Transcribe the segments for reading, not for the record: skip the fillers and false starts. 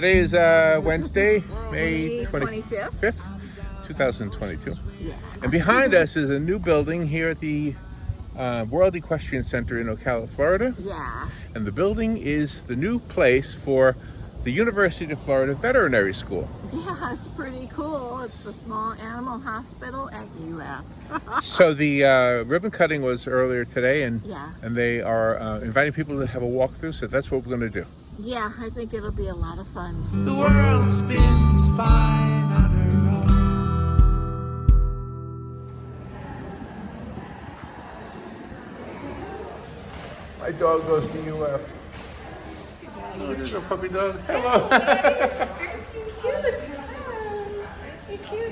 Today is Wednesday, May 25th, 2022. Yeah. And behind us is a new building here at the World Equestrian Center in Ocala, Florida. Yeah. And the building is the new place for the University of Florida Veterinary School. Yeah, it's pretty cool. It's the small animal hospital at UF. So the ribbon cutting was earlier today, and Yeah. and they are inviting people to have a walkthrough. So that's what we're going to do. Yeah, I think it'll be a lot of fun too. The world spins fine on her own. My dog goes to UF. Oh, there's a puppy dog. Hello.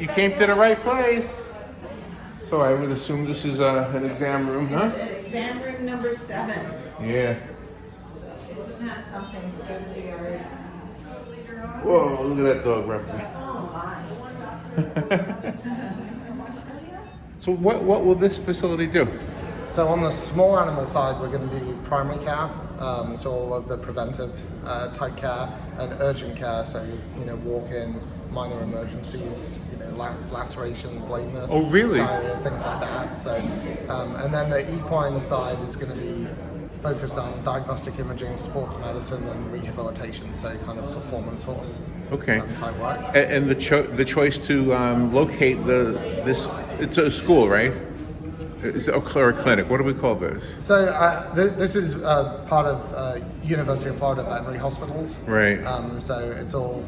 You came to the right place. So I would assume this is an exam room, huh? It's exam room number 7. Yeah. So isn't that something state of the art? Whoa, look at that dog rapidly. Oh my. So what will this facility do? So on the small animal side, we're going to do primary care, so all of the preventive type care and urgent care. So walk-in, minor emergencies, lacerations, lameness, Oh, really? diarrhea, things like that. So and then the equine side is going to be focused on diagnostic imaging, sports medicine, and rehabilitation. So kind of performance horse Okay. type work. And the choice to locate this, it's a school, right? It's a clinic. What do we call this? So this is part of University of Florida Veterinary Hospitals. Right. So it's all.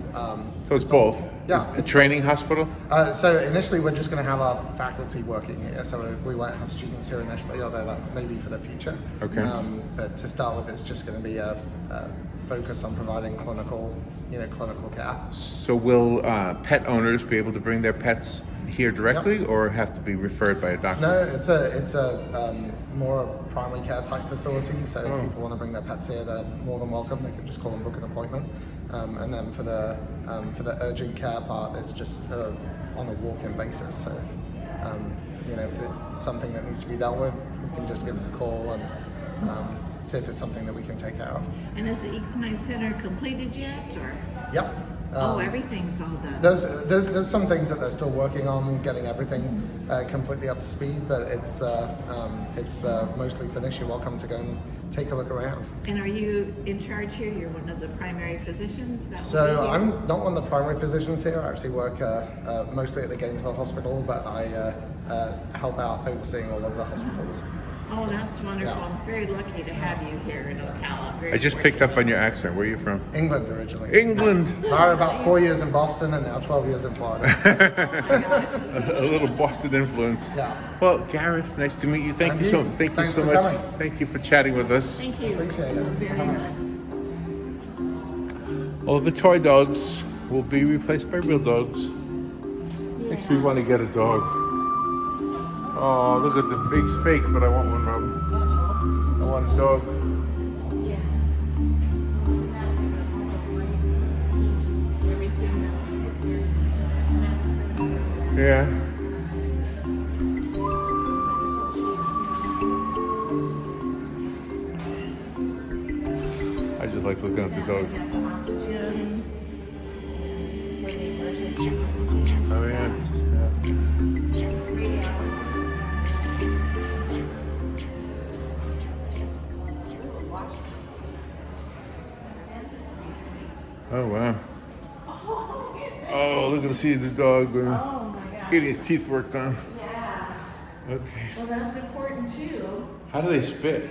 So it's both. Yeah. It's a training hospital? So initially we're just going to have our faculty working here. So we won't have students here initially, although that may be for the future. Okay. But to start with, it's just going to be a focus on providing clinical care. So will pet owners be able to bring their pets here directly, or have to be referred by a doctor? No, it's a more primary care type facility. So if people want to bring their pets here, they're more than welcome. They can just call and book an appointment. And then for the urgent care part, it's just on a walk-in basis. So if it's something that needs to be dealt with, you can just give us a call and see if it's something that we can take care of. And is the Equine Center completed yet, or? Yep. Everything's all done. There's some things that they're still working on, getting everything completely up to speed, but it's mostly finished. You're welcome to go and take a look around. And are you in charge here? You're one of the primary physicians? That will So be here? I'm not one of the primary physicians here. I actually work mostly at the Gainesville Hospital, but I help out overseeing all of the hospitals. Oh, that's wonderful. Yeah. I'm very lucky to have you here in Ocala. Very I just picked up on your accent. Where are you from? England originally. England. I about 4 years in Boston and now 12 years in Florida. Oh my gosh. A little Boston influence. Yeah. Well, Gareth, nice to meet you. Thank And you you. so Thanks so for much. coming. Thank you for chatting with us. Thank you. Appreciate it. Very nice. All the toy dogs will be replaced by real dogs. Makes me want to get a dog. Oh, look at the face fake, but I want one, Robin. I want a dog. Yeah. I just like looking at the dogs. Oxygen. Oh yeah. Oh wow. Oh, look at the dog Oh my God. getting his teeth worked on. Yeah. Okay. Well, that's important too. How do they spit?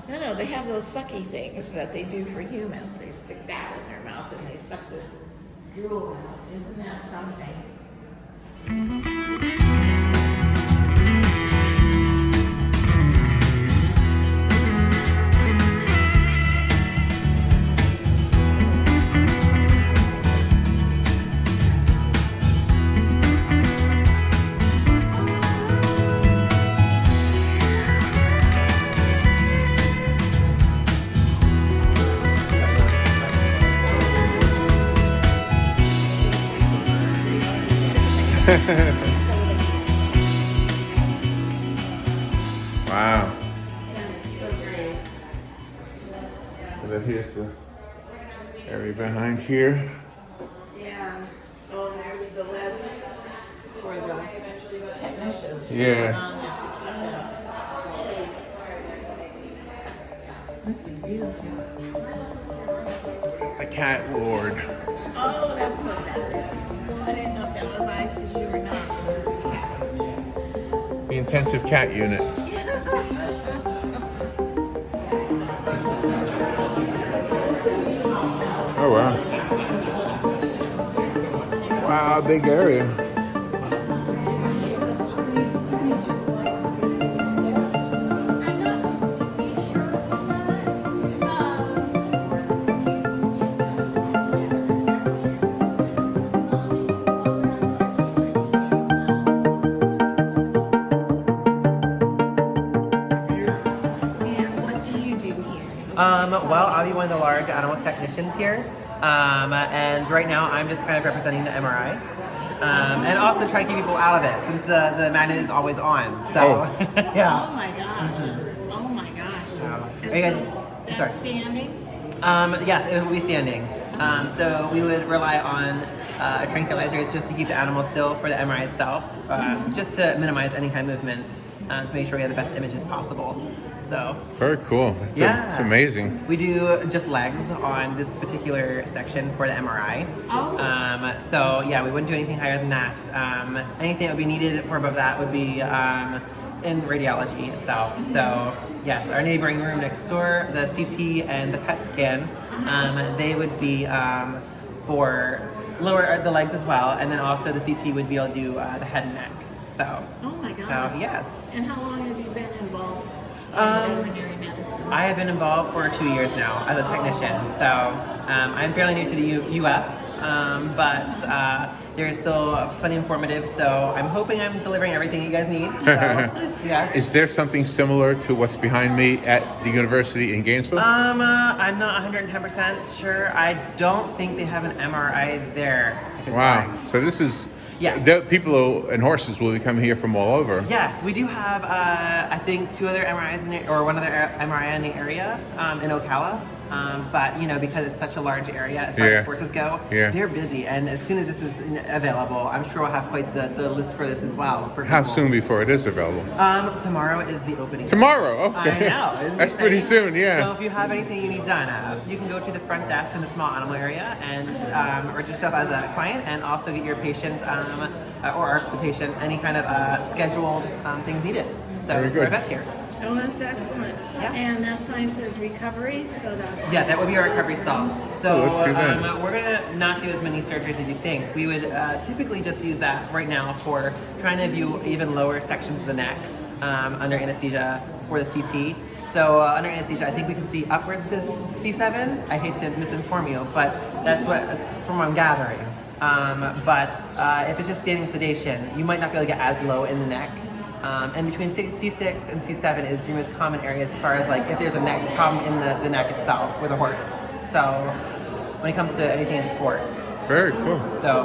No, they have those sucky things that they do for humans. They stick that in their mouth and they suck the drool out. Isn't that something? Wow. Yeah, it's so great. And then here's the Area behind here. Yeah. Oh, there's the lab for the technicians. Yeah. This is beautiful. The cat ward. Oh, that's what that is. I didn't know if that was ICU or not. The intensive cat unit. Oh wow. Wow, big area. And what do you do here? Well, I'll be one of the large animal technicians here. And right now I'm just kind of representing the MRI. And also trying to keep people out of it since the magnet is always on. So, yeah. Oh my gosh. Oh my gosh. Are you And guys- so sorry. that's standing? Yes, it will be standing. So we would rely on tranquilizers just to keep the animal still for the MRI itself, just to minimize any kind of movement, to make sure we have the best images possible. So Very cool. It's amazing. we do just legs on this particular section for the MRI. Oh. So yeah, we wouldn't do anything higher than that. Anything that would be needed for above that would be in radiology itself. So yes, our neighboring room next door, the CT and the PET scan, they would be for lower the legs as well, and then also the CT would be able to do the head and neck. So. Oh my gosh. So yes. And how long have you been involved in veterinary medicine? I have been involved for 2 years now as a technician, so I'm fairly new to the UF, but they're still plenty informative, so I'm hoping I'm delivering everything you guys need. So, yeah. Is there something similar to what's behind me at the university in Gainesville? I'm not 110% sure. I don't think they have an MRI there. I could Wow. find. So this is, Yes. the people and horses will be coming here from all over. Yes, we do have, I think, 2 other MRIs in the, or 1 other MRI in the area, in Ocala. But, you know, because it's such a large area as far as horses go, they're busy. And as soon as this is available, I'm sure we'll have quite the list for this as well. For How people. soon before it is available? Tomorrow is the opening. Tomorrow? Okay. I know. Isn't That's it pretty exciting? soon, yeah. So if you have anything you need done, you can go to the front desk in the small animal area and register yourself as a client, and also get your patient or the patient any kind of scheduled things needed. So Very good. our vet's here. Oh, that's excellent. Yeah. And that sign says recovery, so that's... Yeah, that would be our recovery stalls. So Oh, let's do that. we're gonna not do as many surgeries as you think. We would typically just use that right now for trying to view even lower sections of the neck under anesthesia for the CT. So under anesthesia, I think we can see upwards to C7. I hate to misinform you, but that's from what I'm gathering. But if it's just standing sedation, you might not be able to get as low in the neck. And between C6 and C7 is your most common areas as far as like if there's a neck problem in the neck itself with a horse. So when it comes to anything in sport. Very cool. So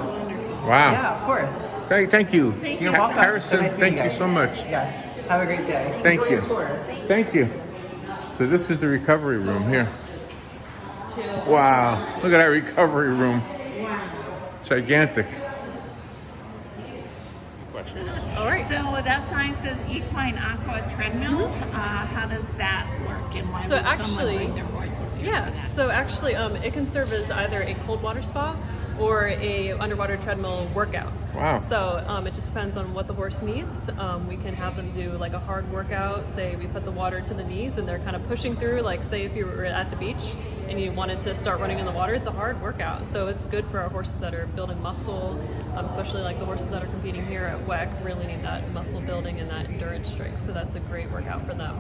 Wow. yeah, of course. Thank you. You're welcome. Harrison, Nice meeting thank you guys. so much. Yes. Have a great day. Thank Enjoy you. your tour. Thank you. So this is the recovery room here. Wow. Look at that recovery room. Wow. Gigantic. Questions? All right. So that sign says Equine, Aqua, Treadmill. How does that work, and why So would someone actually- bring their horses here? Yeah, for that? so actually it can serve as either a cold water spa or a underwater treadmill workout. Wow. So it just depends on what the horse needs. We can have them do like a hard workout. Say we put the water to the knees and they're kind of pushing through, like say if you were at the beach and you wanted to start running in the water, it's a hard workout. So it's good for our horses that are building muscle, especially like the horses that are competing here at WEC really need that muscle building and that endurance strength. So that's a great workout for them.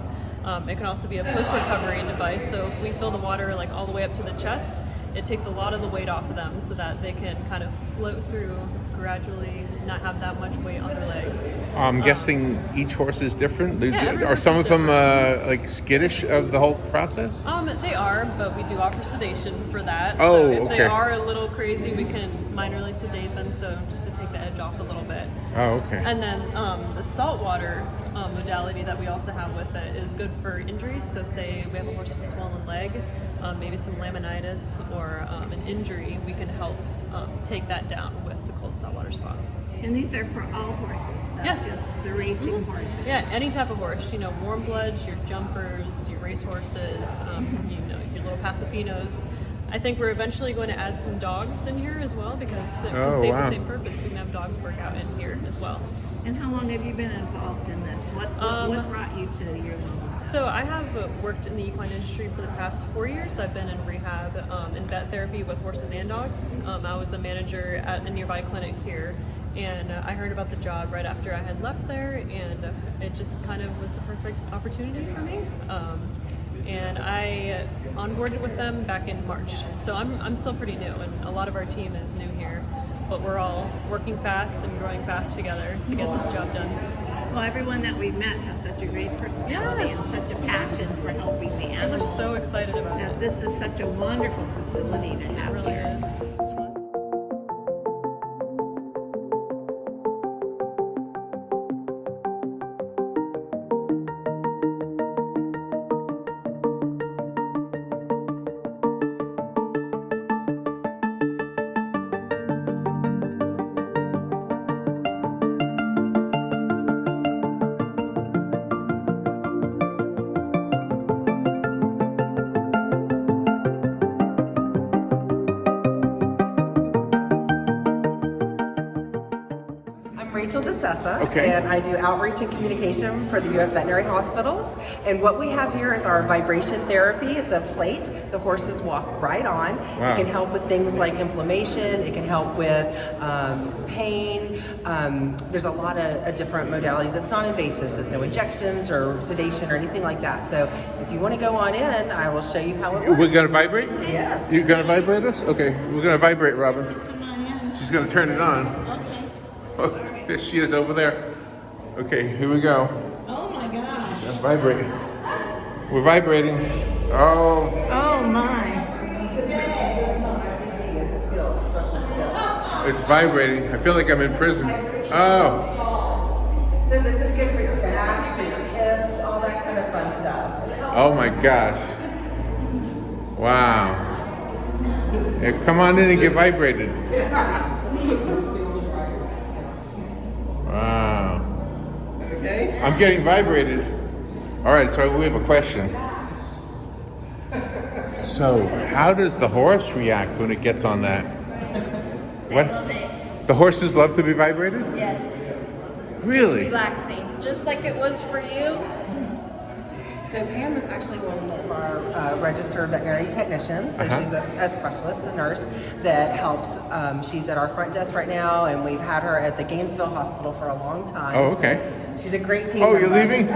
It can also be a post-recovery device. So if we fill the water like all the way up to the chest, it takes a lot of the weight off of them so that they can kind of float through gradually, not have that much weight on their legs. I'm guessing each horse is different. every Are horse some is of them like skittish of the whole process? They are, but we do offer sedation for that. Oh, so if okay. they are a little crazy, we can minorly sedate them, so just to take the edge off a little bit. Oh, okay. And then the salt water, modality that we also have with it is good for injuries. So say we have a horse with a swollen leg, maybe some laminitis or an injury, we can help take that down with the cold saltwater spa. And these are for all horses, not Yes. just the racing horses. Yeah, any type of horse, you know, warm bloods, your jumpers, your race horses, you know, your little Pasafinos. I think we're eventually going to add some dogs in here as well because it Oh, can save wow. the same purpose. We can have dogs work out in here as well. And how long have you been involved in this? What brought you to your local? So I have worked in the equine industry for the past 4 years. I've been in rehab and vet therapy with horses and dogs. I was a manager at a nearby clinic here, and I heard about the job right after I had left there, and it just kind of was a perfect opportunity for me. And I onboarded with them back in March. So I'm still pretty new, and a lot of our team is new here, but we're all working fast and growing fast together to get this job done. Well, everyone that we've met has such a great personality Yes. and such a passion for helping the And we're animals. so excited about That it. this is such a wonderful facility to It have really here. is. I'm Rachel DeSessa, Okay. and I do outreach and communication for the UF Veterinary Hospitals. And what we have here is our vibration therapy. It's a plate the horses walk right on. Wow. It can help with things like inflammation. It can help with pain. There's a lot of different modalities. It's non-invasive, so there's no injections or sedation or anything like that. So if you want to go on in, I will show you how it works. We're gonna vibrate? Yes. You're gonna vibrate us? Okay, we're gonna vibrate, Robin. Come on in. She's gonna turn it on. Okay. Oh, there she is over there. Okay, here we go. Oh my gosh. I'm vibrating. We're vibrating. Oh, Oh my. it's vibrating. I feel like I'm in prison. Oh, So this is good for your back, for your hips, all that kind of fun stuff. And it helps oh my gosh. Wow. Yeah, come on in and get vibrated. Wow. Okay. I'm getting vibrated. All right, so we have a question. So, how does the horse react when it gets on that? What? Love it. The horses love to be vibrated? Yes. Really? Relaxing. Just like it was for you. So Pam is actually one of our registered veterinary technicians. So Uh-huh. she's a specialist, a nurse that helps. She's at our front desk right now, and we've had her at the Gainesville Hospital for a long time. Oh, okay. So she's a great team Oh, you're member. leaving?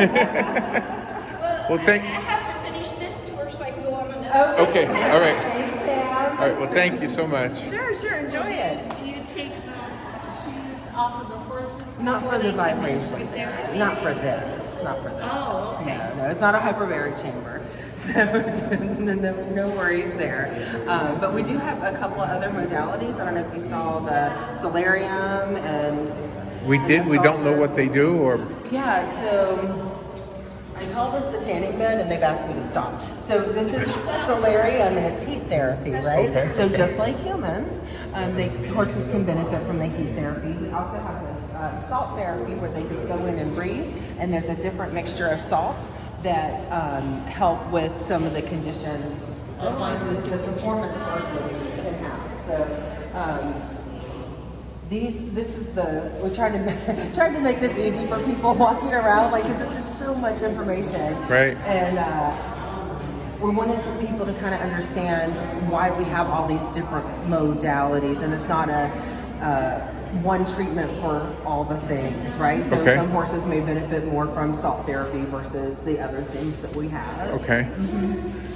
Well, thank. I have to finish this tour so I can go on another. Okay, all right. Thanks, Pam. All right, well, thank you so much. Sure, enjoy it. Do you take the shoes off of the horses? Not for the before they vibration. come with their- Not for this. Not for this. Oh, okay. No, it's not a hyperbaric chamber. So no worries there. But we do have a couple of other modalities. I don't know if you saw the solarium and. We and did. the We salt- don't know what they do, or Yeah, so I called this the tanning bed and they've asked me to stop. So this is solarium and it's heat therapy, right? Okay. So just like humans, horses can benefit from the heat therapy. We also have this salt therapy where they just go in and breathe, and there's a different mixture of salts that help with some of the conditions that horses, the performance horses can have. So this is we tried to make this easy for people walking around, like, because it's just so much information. Right. And we wanted people to kind of understand why we have all these different modalities, and it's not a one treatment for all the things, right? So Okay. some horses may benefit more from salt therapy versus the other things that we have. okay.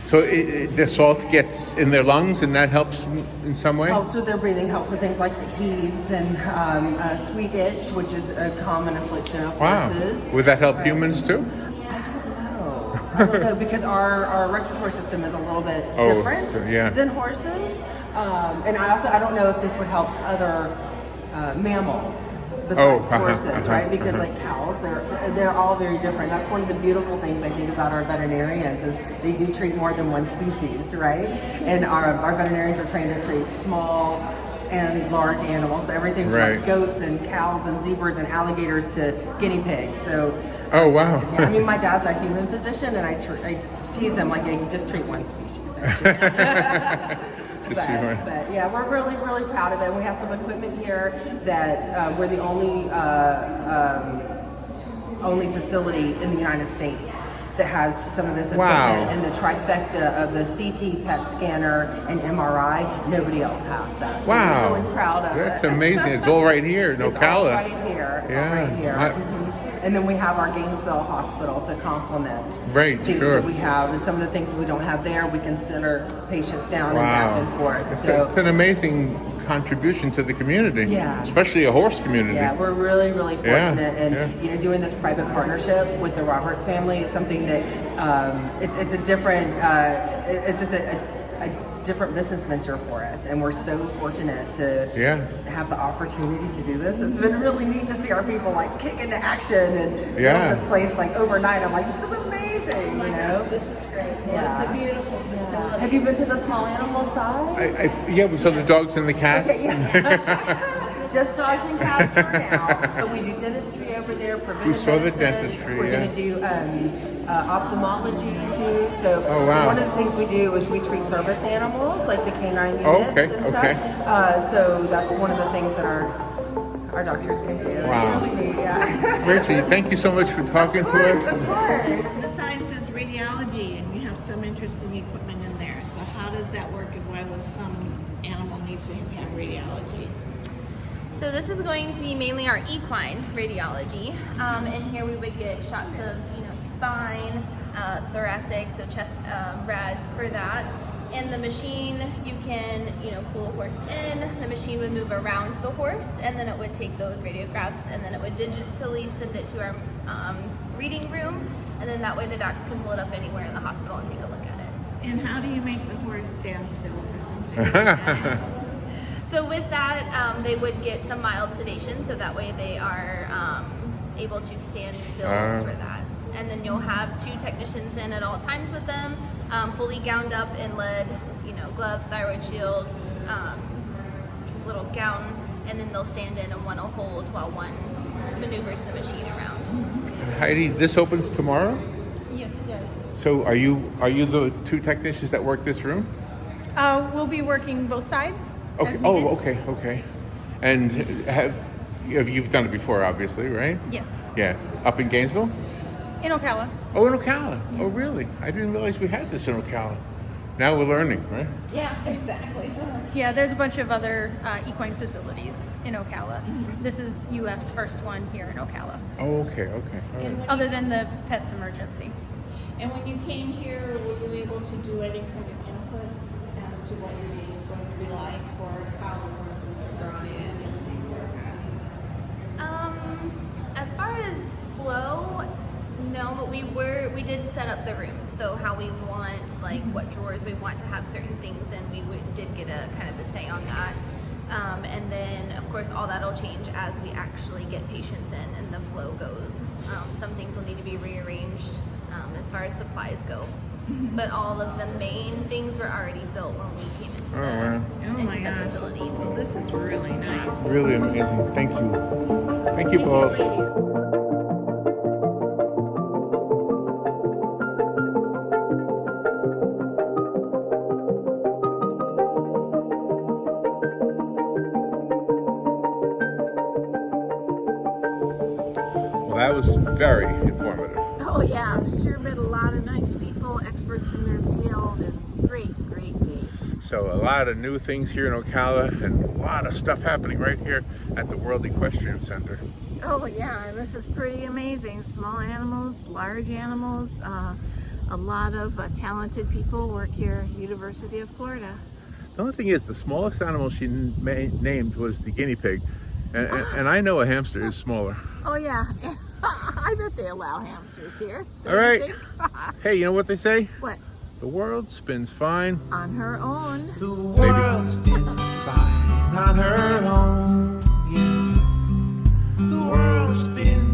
So the salt gets in their lungs, and that helps in some way. Helps with their breathing, helps with things like the heaves and sweet itch, which is a common affliction of Wow. horses. Would that help humans too? I don't know, because our respiratory system is a little bit Oh, different so, yeah. than horses. And I don't know if this would help other mammals besides Oh, horses, right? Because like cows animals, they're all very different. That's one of the beautiful things I think about our veterinarians is they do treat more than one species, right? And our veterinarians are trained to treat small and large animals, so everything from like goats and cows and zebras and alligators to guinea pigs. So, oh wow! Yeah, I mean, my dad's a human physician, and I tease him like, yeah, you just treat one species. But yeah, we're really proud of it. We have some equipment here that we're the only facility in the United States that has some of this equipment, and the trifecta of the CT, PET scanner, and MRI. Nobody else has that. So we're really proud of it. That's amazing. It's all right here in Ocala. It's all right here. It's all right here. And then we have our Gainesville hospital to complement things that we have. And some of the things that we don't have there, we can send our patients down and back and forth. It's an amazing contribution to the community, especially a horse community. Yeah, we're really fortunate, and you know, doing this private partnership with the Roberts family is something that it's a different, it's just a different business venture for us, and we're so fortunate to have the opportunity to do this. It's been really neat to see our people like kick into action and build this place like overnight. I'm like, this is amazing, you know? This is great. It's a beautiful facility. Have you been to the small animal side? Yeah, we saw the dogs and the cats. Okay, just dogs and cats for now, but we do dentistry over there, preventive We saw the medicine. dentistry, We're going to do ophthalmology too. So, so one of the things we do is we treat service animals, like the canine units and stuff. So that's one of the things that our doctors can do. Wow. It's really neat, Rachel, thank you so much for talking to us. Of course. The science is radiology, and you have some interesting equipment in there. So how does that work, and why would some animal need to have radiology? So this is going to be mainly our equine radiology. And here we would get shots of, spine, thoracic, so chest rads for that. And the machine, you can, pull a horse in, the machine would move around the horse, and then it would take those radiographs, and then it would digitally send it to our reading room, and then that way the docs can pull it up anywhere in the hospital and take a look at it. And how do you make the horse stand still for something? So with that, they would get some mild sedation, so that way they are able to stand still for that. And then you'll have 2 technicians in at all times with them, fully gowned up in lead, gloves, thyroid shield, little gown, and then they'll stand in and one will hold while one maneuvers the machine around. And Heidi, this opens tomorrow? Yes, it does. So are you the 2 technicians that work this room? We'll be working both sides. Okay. Oh, okay. And you've done it before, obviously, right? Yes. Yeah. Up in Gainesville? In Ocala. Oh, in Ocala. Oh, really? I didn't realize we had this in Ocala. Now we're learning, right? Yeah, exactly. Yeah, there's a bunch of other equine facilities in Ocala. This is UF's first one here in Ocala. Oh, okay. All right. Other than the pets emergency. And when you came here, were you able to do any kind of input as to what your day is going to be like for how the horses are brought in and things like that? As far as flow, no, but we did set up the rooms, so how we want, like what drawers we want to have certain things in, did get a kind of a say on that. And then of course all that'll change as we actually get patients in and the flow goes. Some things will need to be rearranged as far as supplies go. But all of the main things were already built when we came into the facility. Well, this is really nice. Really amazing. Thank you. Thank you both. Well, that was very informative. Oh yeah, I'm sure met a lot of nice people, experts in their field, and great day. So a lot of new things here in Ocala, and a lot of stuff happening right here at the World Equestrian Center. Oh yeah, and this is pretty amazing. Small animals, large animals, a lot of talented people work here at University of Florida. The only thing is, the smallest animal she named was the guinea pig, and I know a hamster is smaller. Oh yeah, I bet they allow hamsters here. All right. Hey, you know what they say? What? The world spins fine On her own. The world spins fine on her own. Yeah. The world spins